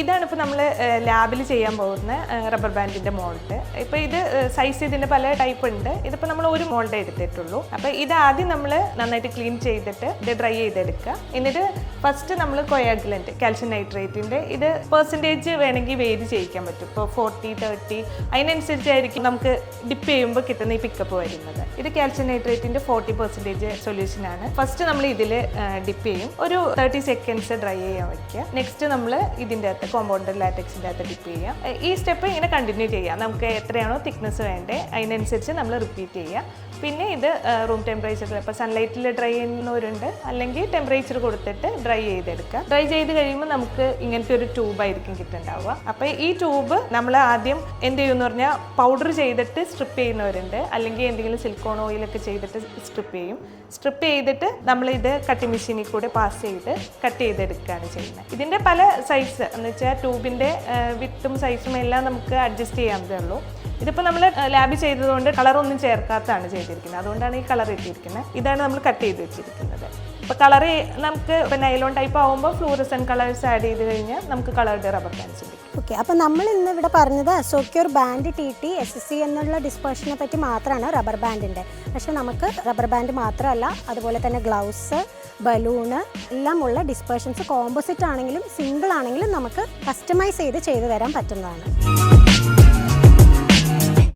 ഇതാണ് ഇപ്പോൾ നമ്മൾ ലാബിൽ ചെയ്യാൻ പോകുന്ന റബ്ബർ ബാൻഡിൻ്റെ മോൾഡ്. ഇപ്പോൾ ഇത് സൈസ് ഇതിൻ്റെ പല ടൈപ്പ് ഉണ്ട്. ഇതിപ്പോൾ നമ്മൾ ഒരു മോൾഡ് എടുത്തിട്ടുള്ളൂ. അപ്പോൾ ഇത് ആദ്യം നമ്മൾ നന്നായിട്ട് ക്ലീൻ ചെയ്തിട്ട് ഇത് ഡ്രൈ ചെയ്തെടുക്കുക. എന്നിട്ട് ഫസ്റ്റ് നമ്മൾ കൊയാഗുലൻറ്റ് കാൽഷ്യം നൈട്രേറ്റിൻ്റെ ഇത് പെർസെൻറ്റേജ് വേണമെങ്കിൽ വേരി ചെയ്യിക്കാൻ പറ്റും. ഇപ്പോൾ 40, 30 അതിനനുസരിച്ചായിരിക്കും നമുക്ക് ഡിപ്പ് ചെയ്യുമ്പോൾ കിട്ടുന്ന ഈ പിക്കപ്പ് വരുന്നത്. ഇത് കാൽഷ്യം നൈട്രേറ്റിൻ്റെ 40% സൊല്യൂഷനാണ്. ഫസ്റ്റ് നമ്മൾ ഇതിൽ ഡിപ്പ് ചെയ്യും. ഒരു 30 സെക്കൻഡ്സ് ഡ്രൈ ചെയ്യാൻ വയ്ക്കുക. നെക്സ്റ്റ് നമ്മൾ ഇതിൻ്റെ അകത്ത് കോമ്പൗണ്ടർ ലാറ്റക്സിൻ്റെ അകത്ത് ഡിപ്പ് ചെയ്യാം. ഈ സ്റ്റെപ്പ് ഇങ്ങനെ കണ്ടിന്യൂ ചെയ്യാം. നമുക്ക് എത്രയാണോ തിക്നെസ് വേണ്ടേ അതിനനുസരിച്ച് നമ്മൾ റിപ്പീറ്റ് ചെയ്യാം. പിന്നെ ഇത് റൂം ടെമ്പറേച്ചറിൽ ഇപ്പോൾ സൺലൈറ്റിൽ ഡ്രൈ ചെയ്യുന്നവരുണ്ട്, അല്ലെങ്കിൽ ടെമ്പറേച്ചർ കൊടുത്തിട്ട് ഡ്രൈ ചെയ്തെടുക്കുക. ഡ്രൈ ചെയ്ത് കഴിയുമ്പോൾ നമുക്ക് ഇങ്ങനത്തെ ഒരു ട്യൂബായിരിക്കും കിട്ടുന്നുണ്ടാവുക. അപ്പോൾ ഈ ട്യൂബ് നമ്മൾ ആദ്യം എന്ത് ചെയ്യുമെന്ന് പറഞ്ഞാൽ പൗഡർ ചെയ്തിട്ട് സ്ട്രിപ്പ് ചെയ്യുന്നവരുണ്ട്, അല്ലെങ്കിൽ എന്തെങ്കിലും സിലിക്കോൺ ഓയിലൊക്കെ ചെയ്തിട്ട് സ്ട്രിപ്പ് ചെയ്യും. സ്ട്രിപ്പ് ചെയ്തിട്ട് നമ്മളിത് കട്ടിംഗ് മെഷീനിൽ കൂടെ പാസ് ചെയ്ത് കട്ട് ചെയ്തെടുക്കുകയാണ് ചെയ്യുന്നത്. ഇതിൻ്റെ പല സൈസ് എന്ന് വെച്ചാൽ ട്യൂബിൻ്റെ വിത്തും സൈസും എല്ലാം നമുക്ക് അഡ്ജസ്റ്റ് ചെയ്യാവുന്നതേ ഉള്ളൂ. ഇതിപ്പോൾ നമ്മൾ ലാബിൽ ചെയ്തതുകൊണ്ട് കളറൊന്നും ചേർക്കാത്തതാണ് ചെയ്തിരിക്കുന്നത്, അതുകൊണ്ടാണ് ഈ കളർ ഇട്ടിരിക്കുന്നത്. ഇതാണ് നമ്മൾ കട്ട് ചെയ്ത് വെച്ചിരിക്കുന്നത്. ഇപ്പോൾ കളർ നമുക്ക് ഇപ്പോൾ നൈലോൺ ടൈപ്പ് ആകുമ്പോൾ ഫ്ലൂറസെൻറ്റ് കളേഴ്സ് ആഡ് ചെയ്ത് കഴിഞ്ഞാൽ നമുക്ക് കളർഡ് റബ്ബർ ബാൻഡ്സ് ഉണ്ട്. ഓക്കെ, അപ്പോൾ നമ്മൾ ഇന്ന് ഇവിടെ പറഞ്ഞത് അസോക്യൂർ ബാൻഡ് TT SC എന്നുള്ള ഡിസ്പേഷനെ പറ്റി മാത്രമാണ് റബ്ബർ ബാൻഡിൻ്റെ. പക്ഷേ നമുക്ക് റബ്ബർ ബാൻഡ് മാത്രമല്ല, അതുപോലെ തന്നെ ഗ്ലൗസ്, ബലൂണ് എല്ലാം ഉള്ള ഡിസ്പേഷൻസ് കോമ്പോസിറ്റ് ആണെങ്കിലും സിംഗിൾ ആണെങ്കിലും നമുക്ക് കസ്റ്റമൈസ് ചെയ്ത് തരാൻ പറ്റുന്നതാണ്.